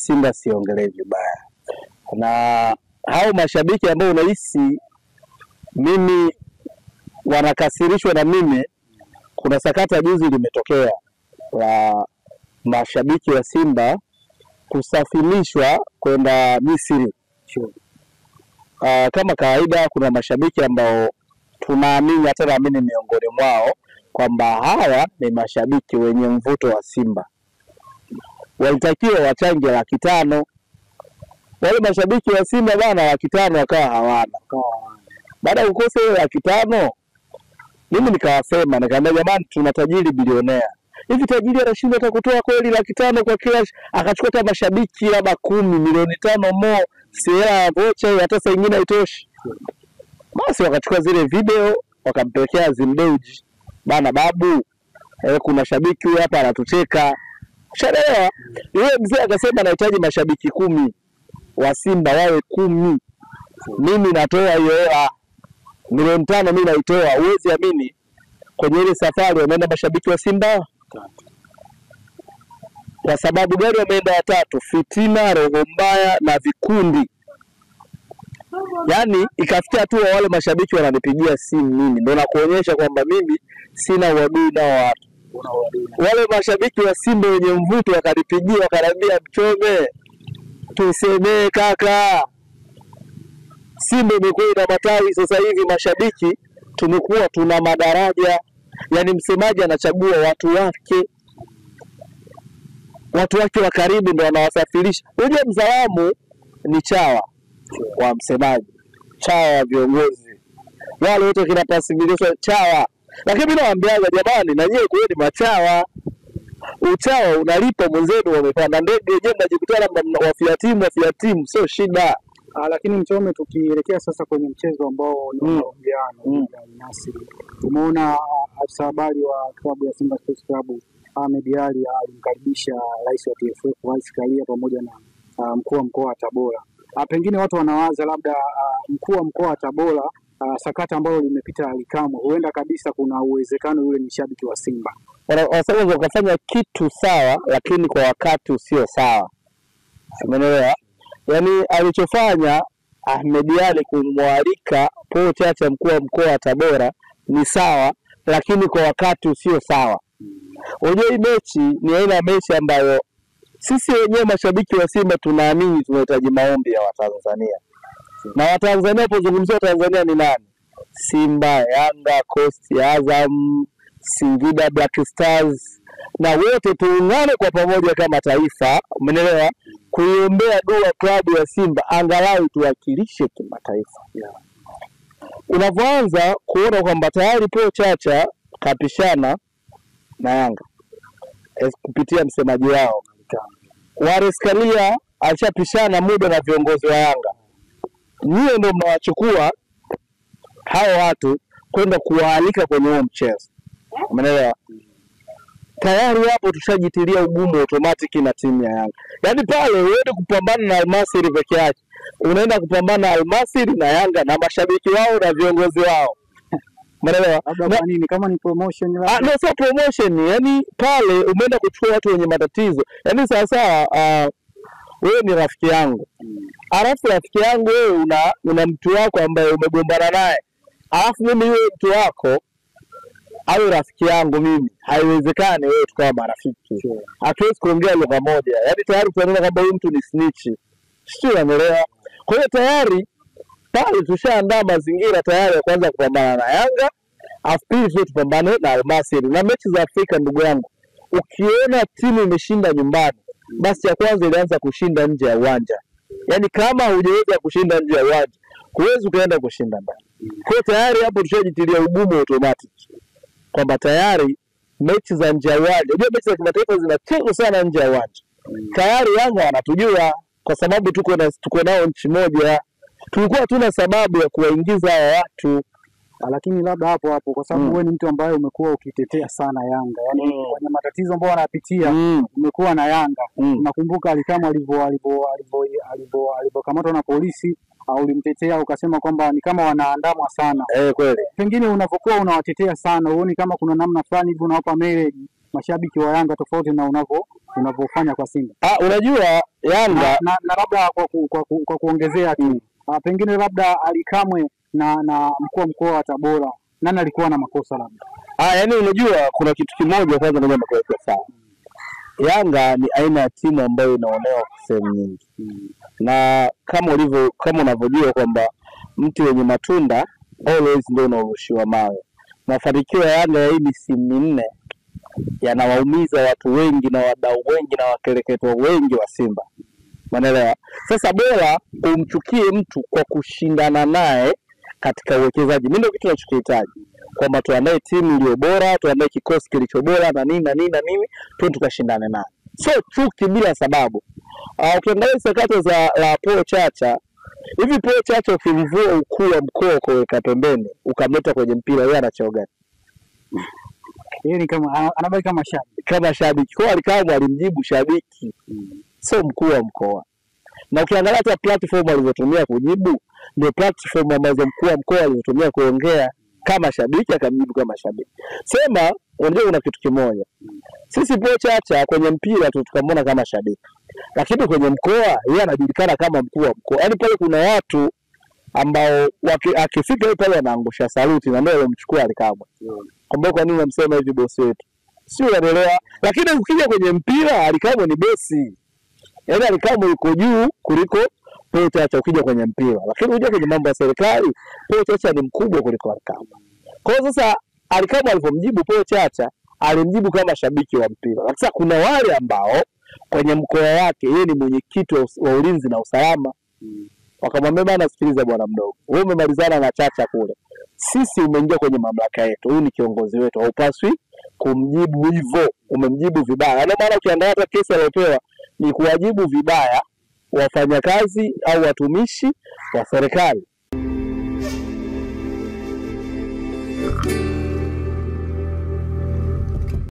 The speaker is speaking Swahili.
Simba siongelee vibaya. Na hao mashabiki ambao unahisi mimi wanakasirishwa na mimi, kuna sakata juzi limetokea la mashabiki wa Simba kusafirishwa kwenda Misri. Kama kawaida kuna mashabiki ambao tunaamini, hata naamini miongoni mwao, kwamba hawa ni mashabiki wenye mvuto wa Simba. Walitakiwa wachange 500,000. Wale mashabiki wa Simba bana 500,000 wakawa hawana. Baada ya kukosa 500,000, mimi nikawasema, nikamwambia jamani, tuna tajiri bilionea. Hivi tajiri anashinda hata kutoa kweli 500,000 kwa kila, akachukua hata mashabiki labda 10 milioni 5 mo, si hela vocha hata saa nyingine haitoshi. Basi wakachukua zile video wakampelekea Azim Dewji. Bana babu, kuna shabiki huyu hapa anatucheka. Shalewa. Yule mzee akasema anahitaji mashabiki 10 wa Simba wawe 10. Mimi natoa hiyo hela milioni 5, mimi naitoa. Uwezi amini, kwenye ile safari wameenda mashabiki wa Simba. Kwa sababu gani wameenda 3? Fitina, roho mbaya na vikundi. Yaani ikafikia tu wale mashabiki wananipigia simu mimi, ndio nakuonyesha kwamba mimi sina uadui na watu. Wale mashabiki wa Simba wenye mvuto wakanipigia wakaniambia, Mchome, tusemee kaka, Simba imekuwa ina matawi sasa hivi, mashabiki tumekuwa tuna madaraja. Yaani msemaji anachagua watu wake wa karibu ndio wanawasafirisha. Unajua mzalamu ni chawa wa msemaji, chawa wa viongozi, wale wote kina pasimilishwa chawa. Lakini mimi nawaambiaga jamani, na nyewe kweli machawa, uchawa unalipa. Mwenzenu wamepanda ndege, je mnajikutana wafia timu sio shida. Lakini Mchome, tukielekea sasa kwenye mchezo ambao ni mahojiano ya Nasri, tumeona afisa habari wa klabu ya Simba Sports Club Ahmed Ally alimkaribisha rais wa TFF Wallace Karia pamoja na mkuu wa mkoa wa Tabora. Pengine watu wanawaza labda mkuu wa mkoa wa Tabora, sakata ambayo limepita Alikamwe, huenda kabisa kuna uwezekano yule ni shabiki wa Simba. Wanasema wakafanya kitu sawa lakini kwa wakati usio sawa. Umeelewa? Yaani alichofanya Ahmed Ally kumwalika Paul Chacha mkuu wa mkoa wa Tabora ni sawa, lakini kwa wakati usio sawa. Unajua hii mechi ni aina ya mechi ambayo sisi wenyewe mashabiki wa Simba tunaamini tunahitaji maombi ya Watanzania. Na Watanzania pozungumzia Tanzania ni nani? Simba, Yanga, Coast, Azam, Singida Black Stars, na wote tuungane kwa pamoja kama taifa, umeelewa? Kuiombea dua klabu ya Simba angalau tuwakilishe kimataifa. Unapoanza kuona kwamba tayari Paul Chacha kapishana na Yanga kupitia msemaji wao, Wallace Karia alishapishana muda na viongozi wa Yanga, nyie ndio mnawachukua hao watu kwenda kuwaalika kwenye huo mchezo, umeelewa? Tayari hapo tushajitilia ugumu automatic na timu ya Yanga. Yaani pale uende kupambana na Al-Masry peke yake, unaenda kupambana na Al-Masry na Yanga na mashabiki wao na viongozi wao. Umeelewa? Labda nini kama ni promotion labda? No, sio promotion. Yaani pale umeenda kuchukua watu wenye matatizo. Yaani sasa wewe ni rafiki yangu. Alafu rafiki yangu wewe una mtu wako ambaye umegombana naye. Alafu mimi yule mtu wako awe rafiki yangu mimi, haiwezekani wewe tukawa marafiki. Hatuwezi kuongea lugha moja. Yaani tayari tunaona kwamba huyu mtu ni snitch. Sio, unaelewa? Kwa hiyo tayari pale tushaandaa mazingira tayari ya kwanza kupambana na Yanga, afu pili tupambane na Al-Masry. Na mechi za Afrika ndugu yangu, ukiona timu imeshinda nyumbani, basi ya kwanza ilianza kushinda nje ya uwanja. Yaani kama hujaweza kushinda nje ya uwanja, huwezi kaenda kushinda ndani. Kwa hiyo tayari hapo tushajitilia ugumu automatic kwamba tayari mechi za nje ya uwanja, unajua mechi za kimataifa zinachezwa sana nje ya uwanja. Tayari Yanga wanatujua kwa sababu tuko nao nchi moja. Tulikuwa tuna sababu ya kuwaingiza hao watu. Lakini labda hapo kwa sababu wewe ni mtu ambaye umekuwa ukitetea sana Yanga, yaani kwenye matatizo ambayo wanapitia umekuwa na Yanga. Nakumbuka Alikamwe alipokamatwa na polisi, ulimtetea ukasema kwamba ni kama wanaandamwa sana. Kweli. Pengine unapokuwa unawatetea sana, uone kama kuna namna fulani hivi unawapa mileage mashabiki wa Yanga tofauti na unavyofanya kwa Simba. Unajua Yanga na labda kwa kuongezea tu pengine labda Ally Kamwe na mkuu wa mkoa wa Tabora, nani alikuwa na makosa labda? Yaani unajua kuna kitu kimoja kwanza ngoja nikuweke sawa. Yanga ni aina ya timu ambayo inaonewa sehemu nyingi. Na kama unavyojua kwamba mti wenye matunda always ndio unaorushiwa mawe. Mafanikio ya Yanga ya hii misimu minne yanawaumiza watu wengi na wadau wengi na wakereketwa wengi wa Simba. Umeelewa? Sasa bora umchukie mtu kwa kushindana naye katika uwekezaji. Mimi ndio kitu ninachokihitaji. Kwamba tuandae timu iliyo bora, tuandae kikosi kilicho bora na nini tukashindane naye. Sio chuki bila sababu. Ukiangalia sakata la Paul Chacha, hivi Paul Chacha ukimvua ukuu wa mkoa kuweka pembeni, ukamleta kwenye mpira, yeye anacheo gani? Yeye ni kama anabaki kama shabiki. Kwa Ally alimjibu shabiki. Sio mkuu wa mkoa. Na ukiangalia hata platform alizotumia kujibu, ndio platform ambazo mkuu wa mkoa alizotumia kuongea kama shabiki, akamjibu kama shabiki. Sema unajua kuna kitu kimoja. Sisi Paul Chacha kwenye mpira tukamwona kama shabiki. Lakini kwenye mkoa yeye anajulikana kama mkuu wa mkoa. Yaani pale kuna watu ambao akifika pale anaangusha saluti na ndio wamchukua Ally Kamwe. Kwa nini unamsema hivi bosi wetu? Sio unaelewa? Lakini ukija kwenye mpira Ally Kamwe ni bosi. Yaani Ally Kamwe yuko juu kuliko Paul Chacha ukija kwenye mpira. Lakini ukija kwenye mambo ya serikali, Paul Chacha ni mkubwa kuliko Ally Kamwe. Kwa hiyo sasa Ally Kamwe alipomjibu Paul Chacha, alimjibu kama shabiki wa mpira. Sasa kuna wale ambao kwenye mkoa wake yeye ni mwenyekiti wa ulinzi na usalama. Wakamwambia bana, sikiliza bwana mdogo, wewe umemalizana na Chacha kule. Sisi umeingia kwenye mamlaka yetu. Huyu ni kiongozi wetu. Haupaswi kumjibu hivyo. Umemjibu vibaya. Ndio maana ukiangalia hata kesi aliyopewa ni kuwajibu vibaya wafanyakazi au watumishi wa serikali.